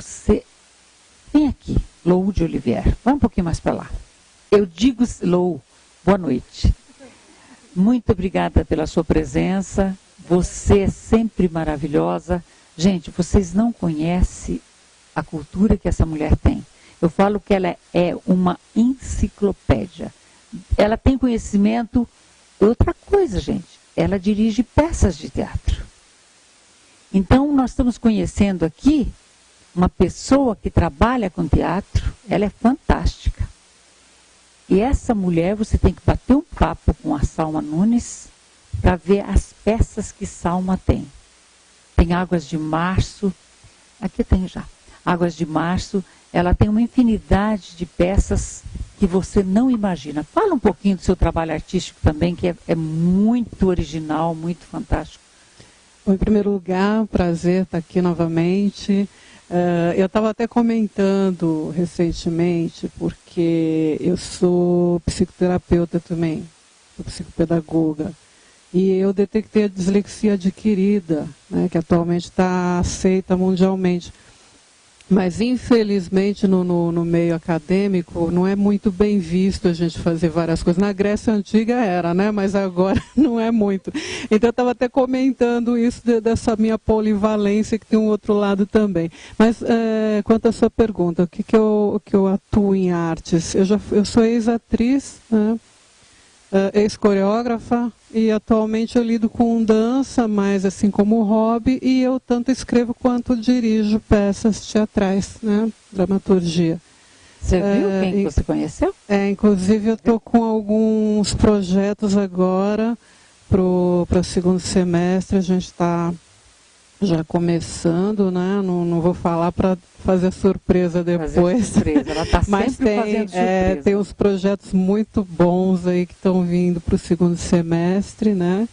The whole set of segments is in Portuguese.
você... Vem aqui, Lou de Olivier. Vai um pouquinho mais para lá. Eu digo, Lou, boa noite. Muito obrigada pela sua presença. Você é sempre maravilhosa. Gente, vocês não conhecem a cultura que essa mulher tem. Eu falo que ela é uma enciclopédia. Ela tem conhecimento... Outra coisa, gente, ela dirige peças de teatro. Então, nós estamos conhecendo aqui uma pessoa que trabalha com teatro, ela é fantástica. E essa mulher, você tem que bater um papo com a Salma Nunes para ver as peças que Salma tem. Tem Águas de Março, aqui tem já, Águas de Março, ela tem uma infinidade de peças que você não imagina. Fala um pouquinho do seu trabalho artístico também, que é muito original, muito fantástico. Bom, em primeiro lugar, prazer estar aqui novamente. Eu estava até comentando recentemente, porque eu sou psicoterapeuta também, sou psicopedagoga, e eu detectei a dislexia adquirida, né, que atualmente está aceita mundialmente. Mas, infelizmente, no meio acadêmico, não é muito bem visto a gente fazer várias coisas. Na Grécia Antiga era, né? Mas agora não é muito. Então, eu estava até comentando isso dessa minha polivalência, que tem um outro lado também. Mas, quanto à sua pergunta, o que eu atuo em artes? Eu sou ex-atriz, né? Ex-coreógrafa, e atualmente eu lido com dança, mais assim como hobby, e eu tanto escrevo quanto dirijo peças teatrais, né? Dramaturgia. Você viu quem que você conheceu? Inclusive eu estou com alguns projetos agora para o segundo semestre, a gente está já começando, né? Não vou falar para fazer surpresa depois. Surpresa. Ela está sempre fazendo surpresa. Tem uns projetos muito bons aí que estão vindo para o segundo semestre, né?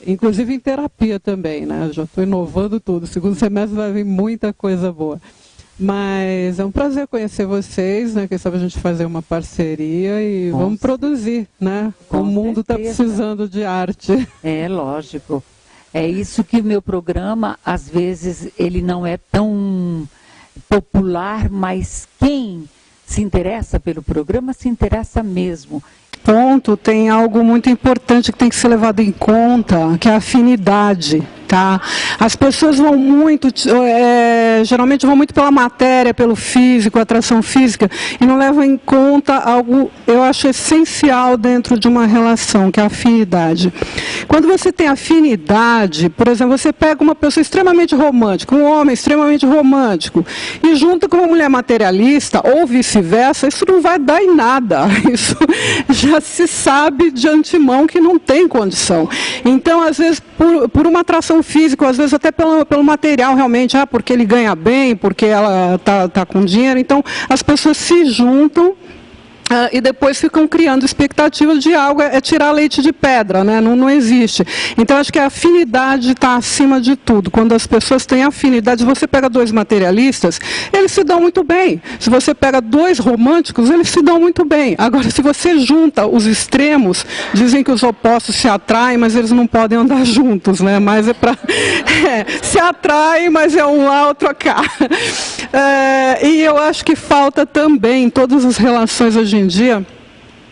Inclusive em terapia também, né? Eu já estou inovando tudo. O segundo semestre vai vir muita coisa boa. Mas é um prazer conhecer vocês, né? Quem sabe a gente fazer uma parceria e vamos produzir, né? O mundo está precisando de arte. É lógico. É isso que o meu programa, às vezes, ele não é tão popular, mas quem se interessa pelo programa se interessa mesmo. Ponto, tem algo muito importante que tem que ser levado em conta, que é a afinidade. Tá? As pessoas vão muito, geralmente vão muito pela matéria, pelo físico, atração física, e não levam em conta algo, eu acho, essencial dentro de uma relação, que é a afinidade. Quando você tem afinidade, por exemplo, você pega uma pessoa extremamente romântica, um homem extremamente romântico, e junta com uma mulher materialista, ou vice-versa, isso não vai dar em nada. Isso já se sabe de antemão que não tem condição. Então, às vezes, por uma atração física, às vezes até pelo material realmente, porque ele ganha bem, porque ela tá com dinheiro, então as pessoas se juntam e depois ficam criando expectativas de algo, tirar leite de pedra, né? Não existe. Então, acho que a afinidade está acima de tudo. Quando as pessoas têm afinidade, você pega dois materialistas, eles se dão muito bem. Se você pega dois românticos, eles se dão muito bem. Agora, se você junta os extremos, dizem que os opostos se atraem, mas eles não podem andar juntos, né? Mas se atraem, mas é um lá, outro cá. E eu acho que falta também, em todas as relações hoje em dia,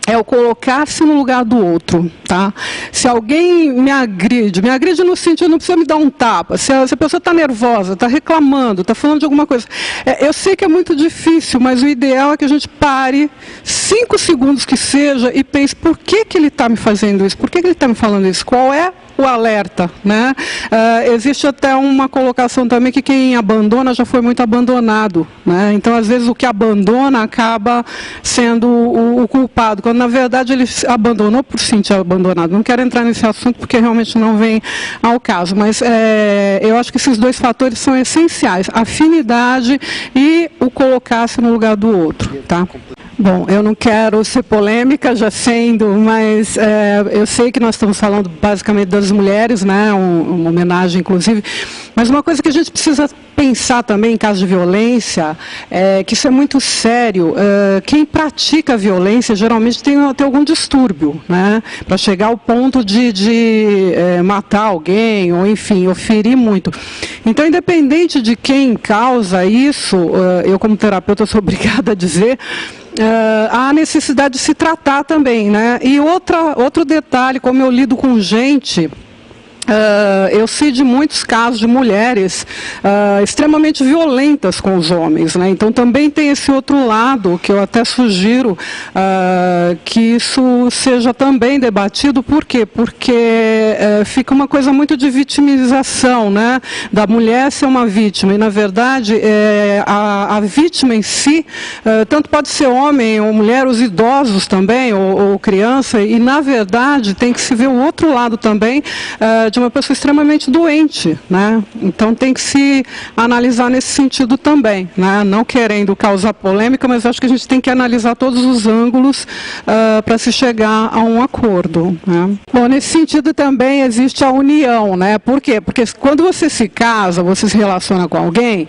é o colocar-se no lugar do outro, tá? Se alguém me agride no sentido, não precisa me dar um tapa, se a pessoa está nervosa, está reclamando, está falando de alguma coisa, eu sei que é muito difícil, mas o ideal é que a gente pare 5 segundos que seja e pense, por que ele está me fazendo isso? Por que ele está me falando isso? Qual é o alerta, né? Existe até uma colocação também que quem abandona já foi muito abandonado, né? Então, às vezes, o que abandona acaba sendo o culpado, quando, na verdade, ele abandonou por se sentir abandonado. Não quero entrar nesse assunto porque realmente não vem ao caso, mas eu acho que esses dois fatores são essenciais, a afinidade e o colocar-se no lugar do outro, tá? Bom, eu não quero ser polêmica, já sendo, mas eu sei que nós estamos falando basicamente das mulheres, né, uma homenagem inclusive, mas uma coisa que a gente precisa pensar também em caso de violência, que isso é muito sério. Quem pratica violência geralmente tem algum distúrbio, né, para chegar ao ponto de matar alguém, ou enfim, ou ferir muito. Então, independente de quem causa isso, eu como terapeuta sou obrigada a dizer, há necessidade de se tratar também, né? E outro detalhe, como eu lido com gente, eu sei de muitos casos de mulheres extremamente violentas com os homens, né? Então também tem esse outro lado que eu até sugiro que isso seja também debatido. Por quê? Porque fica uma coisa muito de vitimização, né? Da mulher ser uma vítima, e na verdade a vítima em si, tanto pode ser homem ou mulher, os idosos também, ou criança, e na verdade tem que se ver o outro lado também, de uma pessoa extremamente doente, né? Então tem que se analisar nesse sentido também, né? Não querendo causar polêmica, mas acho que a gente tem que analisar todos os ângulos para se chegar a um acordo, né? Bom, nesse sentido também existe a união, né? Por quê? Porque quando você se casa, você se relaciona com alguém,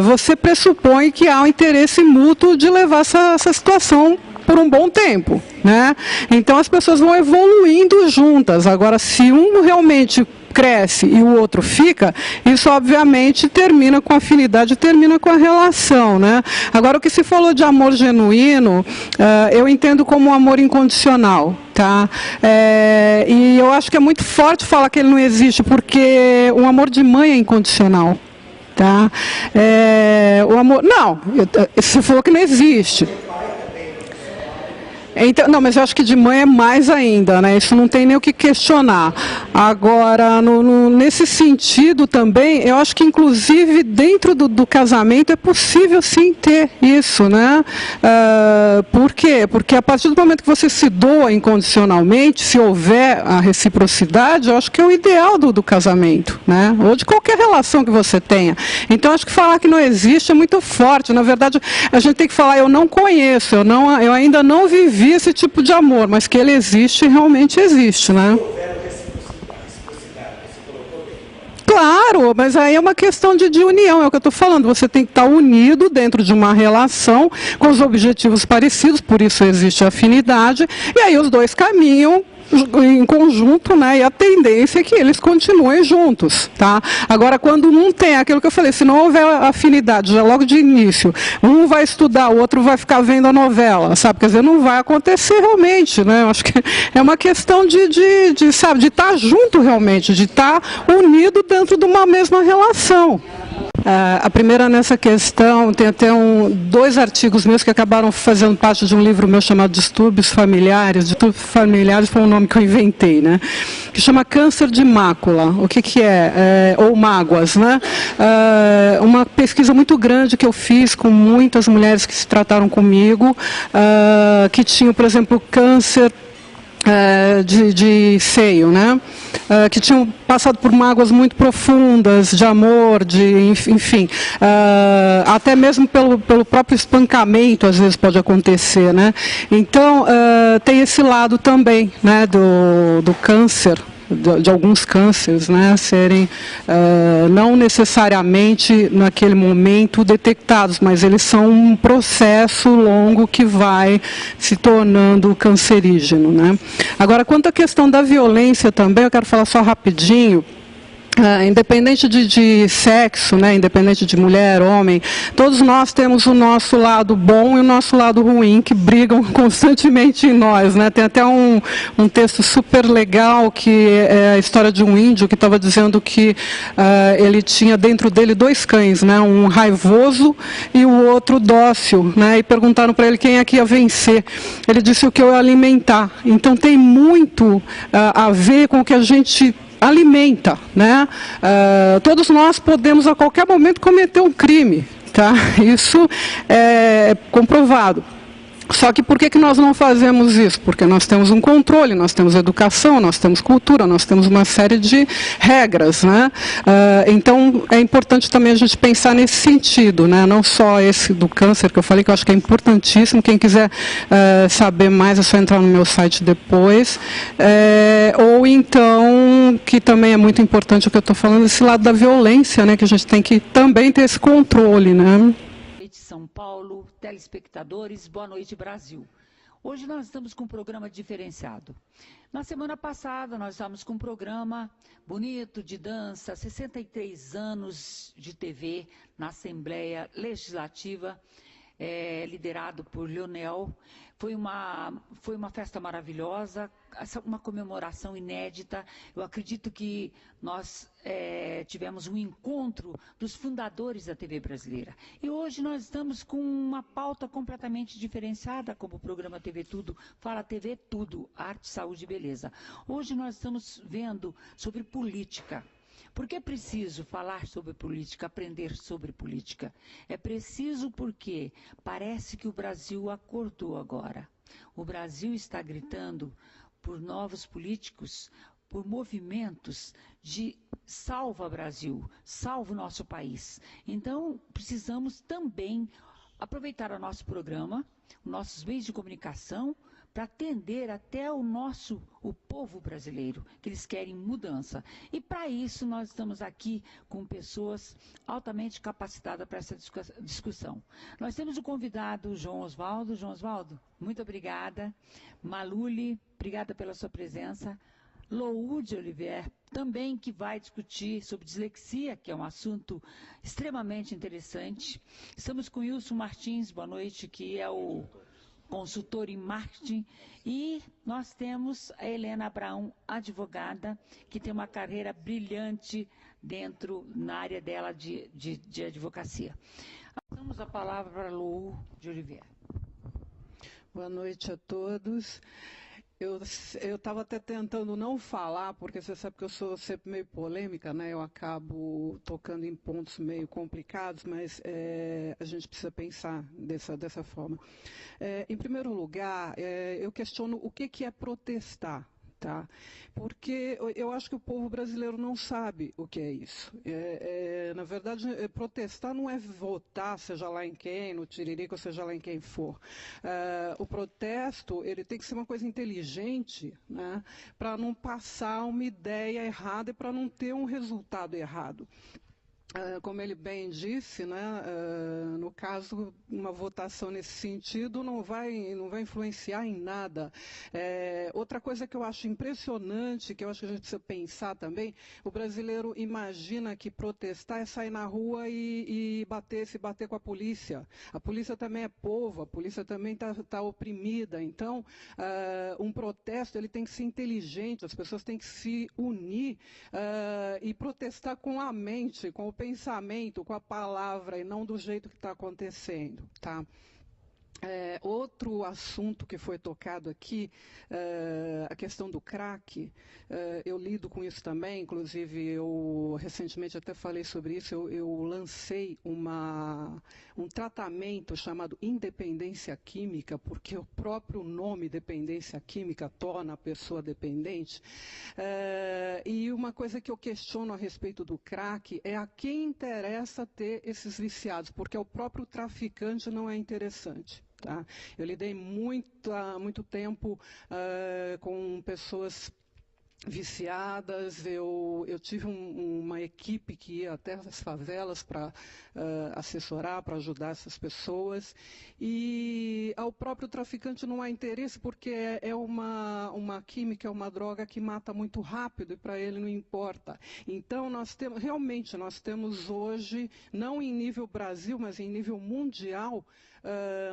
você pressupõe que há um interesse mútuo de levar essa situação por um bom tempo, né? Então as pessoas vão evoluindo juntas. Agora, se um realmente cresce e o outro fica, isso obviamente termina com a afinidade, termina com a relação, né? Agora, o que se falou de amor genuíno, eu entendo como um amor incondicional, tá? E eu acho que é muito forte falar que ele não existe, porque o amor de mãe é incondicional, tá? O amor, não, você falou que não existe. Então, não, mas eu acho que de mãe é mais ainda, né? Isso não tem nem o que questionar. Agora, nesse sentido também, eu acho que inclusive dentro do casamento é possível sim ter isso, né? Por quê? Porque a partir do momento que você se doa incondicionalmente, se houver a reciprocidade, eu acho que é o ideal do casamento, né? Ou de qualquer relação que você tenha. Então, acho que falar que não existe é muito forte. Na verdade, a gente tem que falar, eu não conheço, eu ainda não vivi esse tipo de amor, mas que ele existe, realmente existe, né? Claro, mas aí é uma questão de união, é o que eu estou falando. Você tem que estar unido dentro de uma relação com os objetivos parecidos, por isso existe a afinidade, e aí os dois caminham em conjunto, né, e a tendência é que eles continuem juntos, tá? Agora, quando não tem aquilo que eu falei, se não houver afinidade já logo de início, um vai estudar, o outro vai ficar vendo a novela, sabe? Quer dizer, não vai acontecer realmente, né? Eu acho que é uma questão sabe, de estar junto realmente, de estar unido dentro de uma mesma relação. A primeira nessa questão, tem até dois artigos meus que acabaram fazendo parte de um livro meu chamado Distúrbios Familiares. Distúrbios Familiares foi um nome que eu inventei, né? Que chama Câncer de Mácula. O que é? Ou mágoas, né? Uma pesquisa muito grande que eu fiz com muitas mulheres que se trataram comigo, que tinham, por exemplo, câncer de seio, né? Que tinham passado por mágoas muito profundas, de amor, enfim, até mesmo pelo próprio espancamento, às vezes pode acontecer, né? Então, tem esse lado também, né, do câncer, de alguns cânceres, né, serem não necessariamente naquele momento detectados, mas eles são um processo longo que vai se tornando cancerígeno, né? Agora, quanto à questão da violência também, eu quero falar só rapidinho. Independente de sexo, né, independente de mulher, homem, todos nós temos o nosso lado bom e o nosso lado ruim, que brigam constantemente em nós, né? Tem até um texto super legal, que é a história de um índio que estava dizendo que ele tinha dentro dele dois cães, né? Um raivoso e o outro dócil, né? E perguntaram para ele quem é que ia vencer. Ele disse o que eu ia alimentar. Então tem muito a ver com o que a gente alimenta, né? Todos nós podemos a qualquer momento cometer um crime, tá? Isso é comprovado. Só que por que nós não fazemos isso? Porque nós temos um controle, nós temos educação, nós temos cultura, nós temos uma série de regras, né? Então, é importante também a gente pensar nesse sentido, né? Não só esse do câncer que eu falei, que eu acho que é importantíssimo. Quem quiser saber mais, é só entrar no meu site depois. Ou então, que também é muito importante o que eu estou falando, esse lado da violência, né? Que a gente tem que também ter esse controle, né? São Paulo, telespectadores, boa noite Brasil. Hoje nós estamos com um programa diferenciado. Na semana passada nós estávamos com um programa bonito de dança, 63 anos de TV na Assembleia Legislativa, liderado por Leonel. Foi uma festa maravilhosa, uma comemoração inédita. Eu acredito que nós tivemos um encontro dos fundadores da TV brasileira. E hoje nós estamos com uma pauta completamente diferenciada, como o programa TV Tudo, Fala TV Tudo, Arte, Saúde e Beleza. Hoje nós estamos vendo sobre política. Porque é preciso falar sobre política, aprender sobre política? É preciso porque parece que o Brasil acordou agora. O Brasil está gritando por novos políticos, por movimentos de salva Brasil, salva o nosso país. Então, precisamos também aproveitar o nosso programa, os nossos meios de comunicação, para atender até o povo brasileiro, que eles querem mudança. E para isso nós estamos aqui com pessoas altamente capacitadas para essa discussão. Nós temos o convidado João Osvaldo. João Osvaldo, muito obrigada. Maluli, obrigada pela sua presença. Loude Olivier, também que vai discutir sobre dislexia, que é um assunto extremamente interessante. Estamos com Wilson Martins, boa noite, que é o consultor em marketing, e nós temos a Helena Abraão, advogada, que tem uma carreira brilhante na área dela de advocacia. Damos a palavra para Lou de Oliveira. Boa noite a todos. Eu estava até tentando não falar, porque você sabe que eu sou sempre meio polêmica, né? Eu acabo tocando em pontos meio complicados, mas a gente precisa pensar dessa forma. Em primeiro lugar, eu questiono o que é protestar. Tá? Porque eu acho que o povo brasileiro não sabe o que é isso. Na verdade, protestar não é votar, seja lá em quem, no Tiririca, ou seja lá em quem for. O protesto ele tem que ser uma coisa inteligente, né, para não passar uma ideia errada e para não ter um resultado errado. Como ele bem disse, né, no caso, uma votação nesse sentido não vai influenciar em nada. Outra coisa que eu acho impressionante, que eu acho que a gente precisa pensar também, o brasileiro imagina que protestar é sair na rua e se bater com a polícia. A polícia também é povo, a polícia também tá oprimida. Então, um protesto ele tem que ser inteligente, as pessoas têm que se unir e protestar com a mente, com o pensamento, com a palavra e não do jeito que está acontecendo, tá? Outro assunto que foi tocado aqui, a questão do crack, eu lido com isso também, inclusive eu recentemente até falei sobre isso, eu lancei um tratamento chamado independência química, porque o próprio nome dependência química torna a pessoa dependente, e uma coisa que eu questiono a respeito do crack é a quem interessa ter esses viciados, porque ao próprio traficante não é interessante. Tá? Eu lidei muito tempo com pessoas viciadas, eu tive uma equipe que ia até as favelas para assessorar, para ajudar essas pessoas, e ao próprio traficante não há interesse porque é uma química, é uma droga que mata muito rápido e para ele não importa. Então nós temos hoje, não em nível Brasil, mas em nível mundial,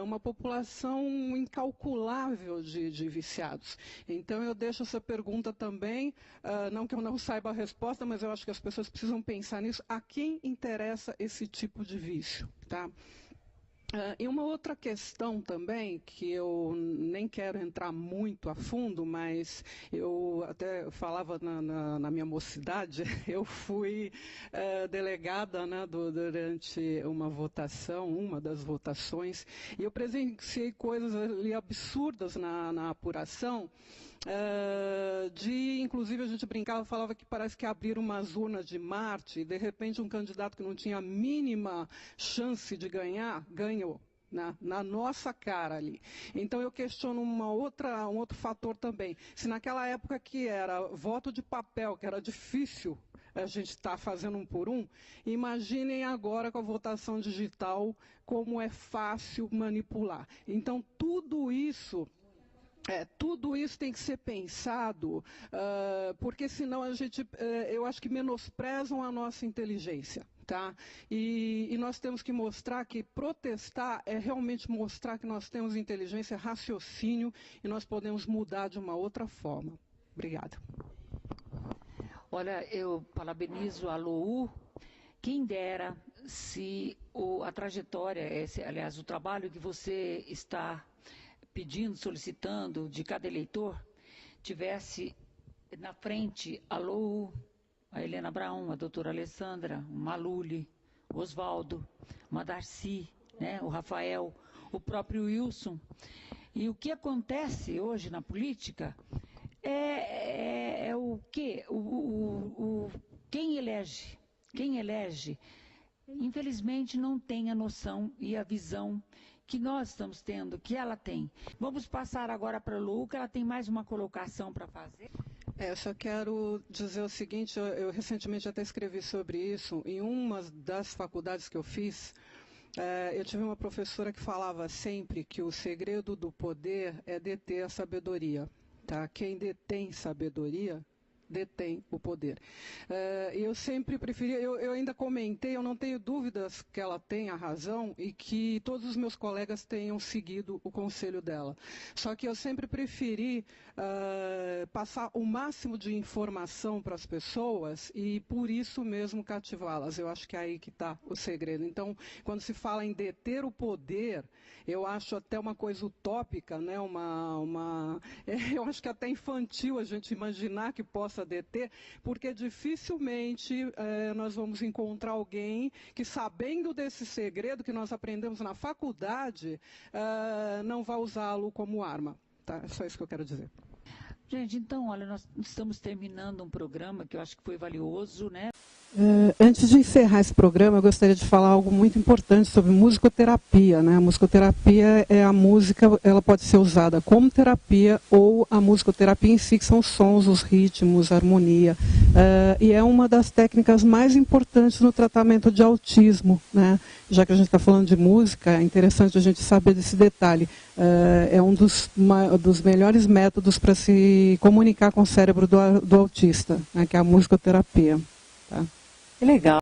uma população incalculável de viciados. Então eu deixo essa pergunta também, não que eu não saiba a resposta, mas eu acho que as pessoas precisam pensar nisso. A quem interessa esse tipo de vício? Tá? E uma outra questão também, que eu nem quero entrar muito a fundo, mas eu até falava na minha mocidade, eu fui delegada, né, durante uma das votações, e eu presenciei coisas ali absurdas na apuração, inclusive a gente brincava, falava que parece que abriram umas urnas de Marte, e de repente um candidato que não tinha a mínima chance de ganhar, ganhou. Na nossa cara ali. Então eu questiono um outro fator também. Se naquela época que era voto de papel, que era difícil a gente estar fazendo um por um, imaginem agora com a votação digital como é fácil manipular. Então tudo isso tem que ser pensado, porque senão eu acho que menosprezam a nossa inteligência. Tá? E nós temos que mostrar que protestar é realmente mostrar que nós temos inteligência, raciocínio e nós podemos mudar de uma outra forma. Obrigada. Olha, eu parabenizo a LOU. Quem dera se a trajetória, aliás, o trabalho que você está pedindo, solicitando de cada eleitor, tivesse na frente a LOU, a Helena Braun, a doutora Alessandra, o Maluli, o Oswaldo, uma Darcy, né, o Rafael, o próprio Wilson. E o que acontece hoje na política é o quê? Quem elege, infelizmente não tem a noção e a visão que nós estamos tendo, que ela tem. Vamos passar agora para a Lu, que ela tem mais uma colocação para fazer. Eu só quero dizer o seguinte, eu recentemente até escrevi sobre isso, em uma das faculdades que eu fiz, eu tive uma professora que falava sempre que o segredo do poder é deter a sabedoria. Tá? Quem detém sabedoria detém o poder. Eu sempre preferi, eu ainda comentei, eu não tenho dúvidas que ela tenha razão e que todos os meus colegas tenham seguido o conselho dela. Só que eu sempre preferi passar o máximo de informação para as pessoas e por isso mesmo cativá-las. Eu acho que é aí que está o segredo. Então, quando se fala em deter o poder, eu acho até uma coisa utópica, né? Eu acho que até infantil a gente imaginar que possa deter, porque dificilmente nós vamos encontrar alguém que, sabendo desse segredo que nós aprendemos na faculdade, não vai usá-lo como arma. Tá? É só isso que eu quero dizer. Gente, então, olha, nós estamos terminando um programa que eu acho que foi valioso, né? Antes de encerrar esse programa, eu gostaria de falar algo muito importante sobre musicoterapia, né? A musicoterapia é a música, ela pode ser usada como terapia ou a musicoterapia em si, que são os sons, os ritmos, a harmonia. E é uma das técnicas mais importantes no tratamento de autismo, né? Já que a gente está falando de música, é interessante a gente saber desse detalhe. É um dos melhores métodos para se comunicar com o cérebro do autista, né? Que é a musicoterapia. Tá? Que legal.